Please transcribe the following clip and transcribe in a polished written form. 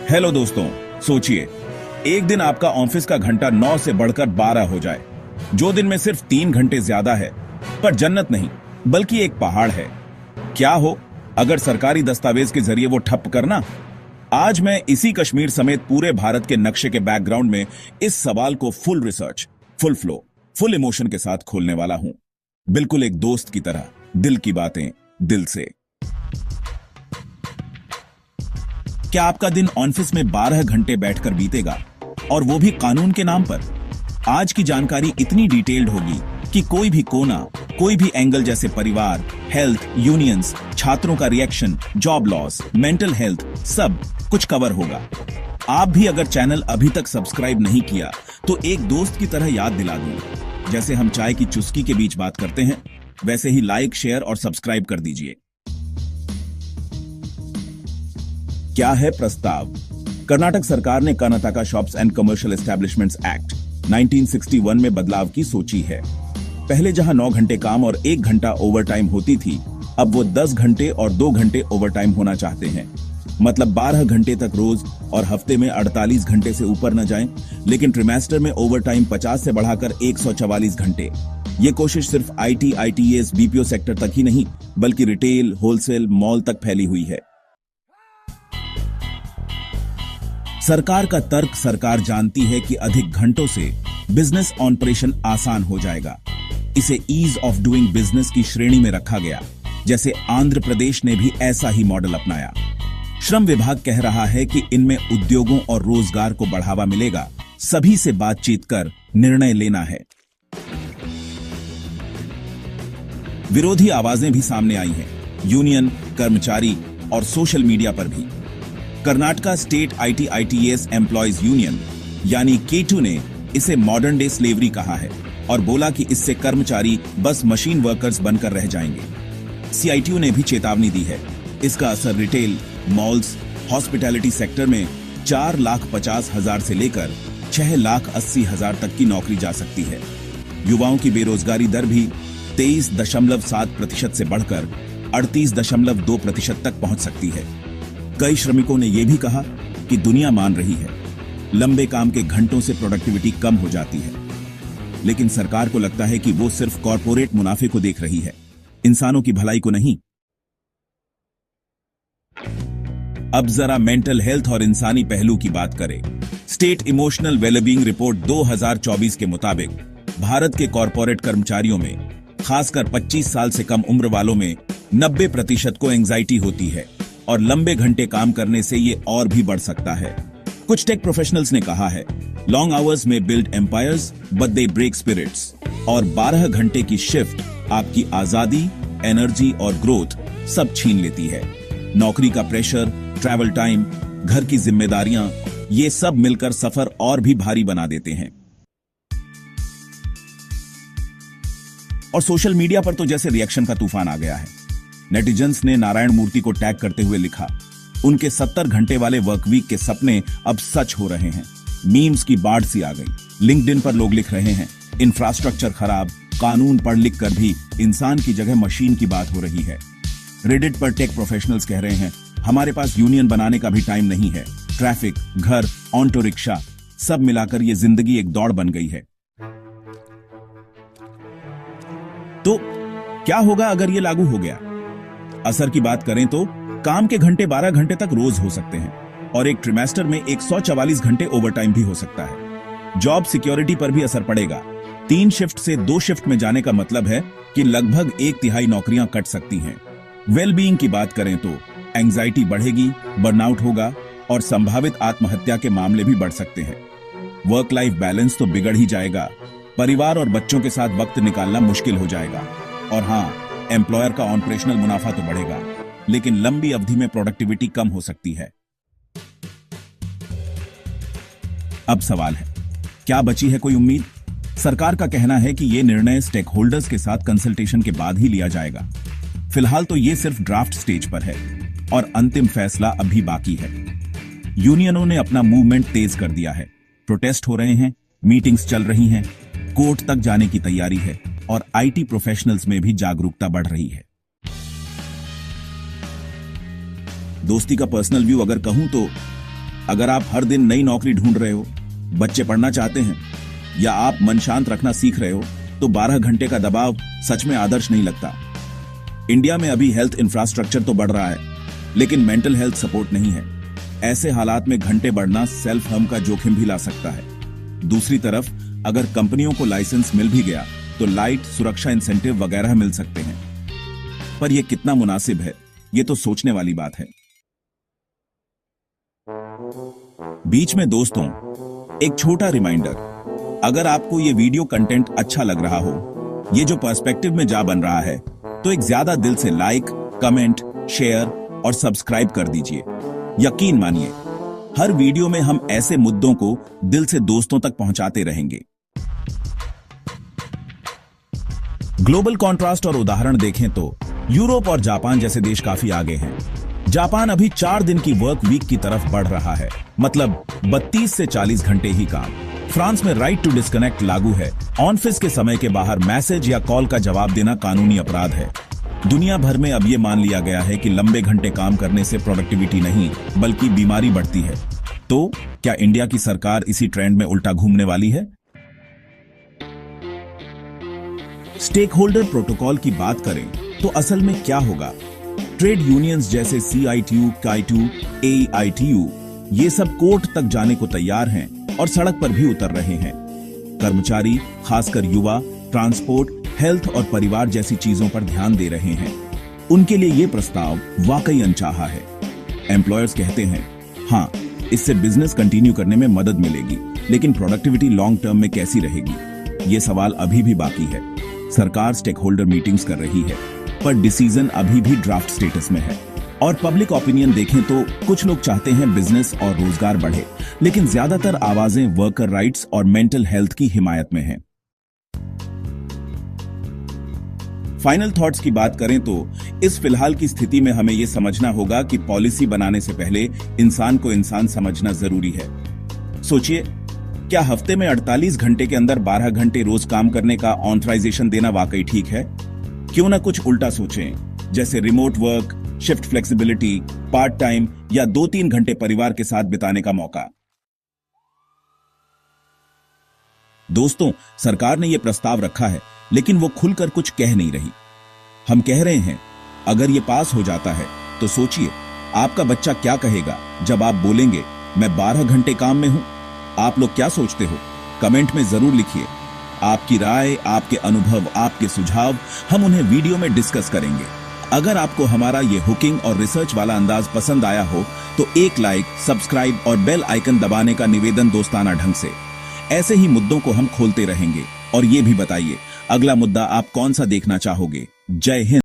Hello दोस्तों, सोचिए एक दिन आपका ऑफिस का घंटा 9 से बढ़कर 12 हो जाए, जो दिन में सिर्फ 3 घंटे ज्यादा है, पर जन्नत नहीं बल्कि एक पहाड़ है। क्या हो अगर सरकारी दस्तावेज के जरिए वो ठप करना? आज मैं इसी कश्मीर समेत पूरे भारत के नक्शे के बैकग्राउंड में इस सवाल को full research, full flow, full emotion के साथ खोलने वाला हूं, बिल्कुल एक दोस्त की तरह, दिल की बातें दिल से। क्या आपका दिन ऑफिस में 12 घंटे बैठकर बीतेगा, और वो भी कानून के नाम पर? आज की जानकारी इतनी डिटेल्ड होगी कि कोई भी कोना, कोई भी एंगल, जैसे परिवार, हेल्थ, यूनियंस, छात्रों का reaction, job loss, mental health, सब कुछ कवर होगा। आप भी अगर चैनल अभी तक सब्सक्राइब नहीं किया तो एक दोस्त की तरह याद दिला दूं। जैसे हम चाय की चुस्की के बीच बात करते हैं, वैसे ही लाइक, शेयर और सब्सक्राइब कर दीजिए। क्या है प्रस्ताव? कर्नाटक सरकार ने Karnataka shops and commercial establishments act 1961 में बदलाव की सोची है। पहले जहां 9 घंटे काम और 1 घंटा ओवरटाइम होती थी, अब वो 10 घंटे और 2 घंटे ओवरटाइम होना चाहते हैं। मतलब 12 घंटे तक रोज और हफ्ते में 48 घंटे से ऊपर न जाएं, लेकिन ट्रिमेस्टर में ओवरटाइम 50 से बढ़ाकर 144 घंटे। ये कोशिश सिर्फ आईटी, आईटीएस, बीपीओ सेक्टर तक ही नहीं, बल्कि रिटेल, होलसेल, मॉल तक फैली हुई है। सरकार का तर्क, सरकार जानती है कि अधिक घंटों से बिजनेस ऑपरेशन आसान हो जाएगा। इसे ईज ऑफ डूइंग बिजनेस की श्रेणी में रखा गया, जैसे आंध्र प्रदेश ने भी ऐसा ही मॉडल अपनाया। श्रम विभाग कह रहा है कि इनमें उद्योगों और रोजगार को बढ़ावा मिलेगा। सभी से बातचीत कर निर्णय लेना है। विरोधी आवाजें भी सामने आई हैं, यूनियन, कर्मचारी और सोशल मीडिया पर भी। Karnataka state IT ITS employees union यानी K2 ने इसे मॉडर्न डे स्लेवरी कहा है और बोला कि इससे कर्मचारी बस मशीन वर्कर्स बनकर रह जाएंगे। CITU ने भी चेतावनी दी है। इसका असर रिटेल, मॉल्स, हॉस्पिटैलिटी सेक्टर में 4,50,000 से लेकर 6,80,000 तक की नौकरी जा सकती है। युवाओं की बेरोजगारी दर भी 23.7% से बढ़कर 38.2% तक पहुंच सकती है। कई श्रमिकों ने यह भी कहा कि दुनिया मान रही है, लंबे काम के घंटों से प्रोडक्टिविटी कम हो जाती है, लेकिन सरकार को लगता है कि वो सिर्फ कॉर्पोरेट मुनाफे को देख रही है, इंसानों की भलाई को नहीं। अब जरा मेंटल हेल्थ और इंसानी पहलू की बात करें। स्टेट इमोशनल वेलबींग रिपोर्ट 2024 के मुताबिक भारत के कॉर्पोरेट कर्मचारियों में, खासकर 25 साल से कम उम्र वालों में 90% को एंजाइटी होती है, और लंबे घंटे काम करने से ये और भी बढ़ सकता है। कुछ टेक प्रोफेशनल्स ने कहा है, लॉन्ग आवर्स में build empires but they break spirits, और 12 घंटे की शिफ्ट आपकी आजादी, एनर्जी और ग्रोथ सब छीन लेती है। नौकरी का प्रेशर, ट्रैवल टाइम, घर की जिम्मेदारियां, ये सब मिलकर सफर और भी भारी बना देते हैं। और सोशल मीडिया पर तो जैसे रिएक्शन का तूफान आ गया है। नेटिजन्स ने नारायण मूर्ति को टैग करते हुए लिखा, उनके 70 घंटे वाले वर्क वीक के सपने अब सच हो रहे हैं। मीम्स की बाढ़ सी आ गई। लिंक्डइन पर लोग लिख रहे हैं, इंफ्रास्ट्रक्चर खराब, कानून पढ़ लिख कर भी इंसान की जगह मशीन की बात हो रही है। रेडिट पर टेक प्रोफेशनल्स कह रहे हैं, हमारे पास यूनियन बनाने का भी टाइम नहीं है। ट्रैफिक, घर, ऑटो रिक्शा, सब मिलाकर ये जिंदगी एक दौड़ बन गई है। तो क्या होगा अगर ये लागू हो गया? असर की बात करें तो काम के घंटे 12 घंटे तक रोज हो सकते हैं, और एक ट्रिमेस्टर में 144 घंटे ओवरटाइम भी हो सकता है। जॉब सिक्योरिटी पर भी असर पड़ेगा। 3 शिफ्ट से 2 शिफ्ट में जाने का मतलब है कि लगभग 1/3 नौकरियां कट सकती हैं। वेलबीइंग की बात करें तो एंजाइटी बढ़ेगी, बर्नआउट होगा, और संभावित आत्महत्या के मामले भी बढ़ सकते हैं। वर्क लाइफ बैलेंस तो बिगड़ ही जाएगा। परिवार और बच्चों के साथ वक्त निकालना मुश्किल हो जाएगा। और हाँ, एम्प्लॉयर का ऑपरेशनल मुनाफा तो बढ़ेगा, लेकिन लंबी अवधि में प्रोडक्टिविटी कम हो सकती है। अब सवाल है, क्या बची है कोई उम्मीद? सरकार का कहना है कि यह निर्णय स्टेक होल्डर्स के साथ कंसल्टेशन के बाद ही लिया जाएगा। फिलहाल तो यह सिर्फ ड्राफ्ट स्टेज पर है और अंतिम फैसला अभी बाकी है। यूनियनों ने अपना मूवमेंट तेज कर दिया है। प्रोटेस्ट हो रहे हैं, मीटिंग्स चल रही हैं, कोर्ट तक जाने की तैयारी है, और आईटी प्रोफेशनल्स में भी जागरूकता बढ़ रही है। दोस्ती का पर्सनल व्यू अगर कहूं तो अगर आप हर दिन नई नौकरी ढूंढ रहे हो, बच्चे पढ़ना चाहते हैं या आप मन शांत रखना सीख रहे हो, तो 12 घंटे का दबाव सच में आदर्श नहीं लगता। इंडिया में अभी हेल्थ इंफ्रास्ट्रक्चर तो बढ़ रहा है, लेकिन मेंटल हेल्थ सपोर्ट नहीं है। ऐसे हालात में घंटे बढ़ना सेल्फ हार्म का जोखिम भी ला सकता है। दूसरी तरफ अगर कंपनियों को लाइसेंस मिल भी गया तो लाइट, सुरक्षा इंसेंटिव वगैरह मिल सकते हैं, पर यह कितना मुनासिब है, ये तो सोचने वाली बात है। बीच में दोस्तों, एक छोटा रिमाइंडर, अगर आपको ये वीडियो कंटेंट अच्छा लग रहा हो, ये जो पर्सपेक्टिव में जा बन रहा है, तो एक ज्यादा दिल से लाइक, कमेंट, शेयर और सब्सक्राइब कर दीजिए। यकीन मानिए, हर वीडियो में हम ऐसे मुद्दों को दिल से दोस्तों तक पहुंचाते रहेंगे। ग्लोबल कॉन्ट्रास्ट और उदाहरण देखें तो यूरोप और जापान जैसे देश काफी आगे हैं। जापान अभी 4 दिन की वर्क वीक की तरफ बढ़ रहा है, मतलब 32 से 40 घंटे ही काम। फ्रांस में राइट टू डिस्कनेक्ट लागू है। ऑफिस के समय के बाहर मैसेज या कॉल का जवाब देना कानूनी अपराध है। दुनिया भर में अब यह मान लिया गया है कि लंबे घंटे काम करने से प्रोडक्टिविटी नहीं, बल्कि बीमारी बढ़ती है। तो क्या इंडिया की सरकार इसी ट्रेंड में उल्टा घूमने वाली है? स्टेक होल्डर प्रोटोकॉल की बात करें तो असल में क्या होगा? ट्रेड यूनियंस जैसे CITU, CAITU, AITU ये सब कोर्ट तक जाने को तैयार हैं और सड़क पर भी उतर रहे हैं। कर्मचारी, खासकर युवा, ट्रांसपोर्ट, हेल्थ और परिवार जैसी चीजों पर ध्यान दे रहे हैं। उनके लिए ये प्रस्ताव वाकई अनचाहा है। एम्प्लॉयर्स कहते हैं, हाँ, इससे बिजनेस कंटिन्यू करने में मदद मिलेगी, लेकिन प्रोडक्टिविटी लॉन्ग टर्म में कैसी रहेगी? ये सवाल अभी भी बाकी है। सरकार स्टेक होल्डर मीटिंग्स कर रही है, पर डिसीजन अभी भी ड्राफ्ट स्टेटस में है। और पब्लिक ओपिनियन देखें तो कुछ लोग चाहते हैं बिजनेस और रोजगार बढ़े, लेकिन ज्यादातर आवाजें वर्कर राइट्स और मेंटल हेल्थ की हिमायत में हैं। फाइनल थॉट्स की बात करें तो इस फिलहाल की स्थिति में हमें यह समझना होगा कि पॉलिसी बनाने से पहले इंसान को इंसान समझना जरूरी है। सोचिए, क्या हफ्ते में 48 घंटे के अंदर 12 घंटे रोज काम करने का ऑथराइजेशन देना वाकई ठीक है? क्यों ना कुछ उल्टा सोचें, जैसे remote work, shift flexibility, part time या 2-3 घंटे परिवार के साथ बिताने का मौका। दोस्तों, सरकार ने यह प्रस्ताव रखा है, लेकिन वो खुलकर कुछ कह नहीं रही। हम कह रहे हैं, अगर ये पास हो जाता है तो सोचिए, आपका बच्चा क्या कहेगा जब आप बोलेंगे मैं 12 घंटे काम में हूं? आप लोग क्या सोचते हो? कमेंट में जरूर लिखिए। आपकी राय, आपके अनुभव, आपके सुझाव हम उन्हें वीडियो में डिस्कस करेंगे। अगर आपको हमारा ये हुकिंग और रिसर्च वाला अंदाज पसंद आया हो तो एक लाइक, सब्सक्राइब और बेल आइकन दबाने का निवेदन दोस्ताना ढंग से। ऐसे ही मुद्दों को हम खोलते रहेंगे। और ये भी बताइए, अगला मुद्दा आप कौन सा देखना चाहोगे? जय हिंद।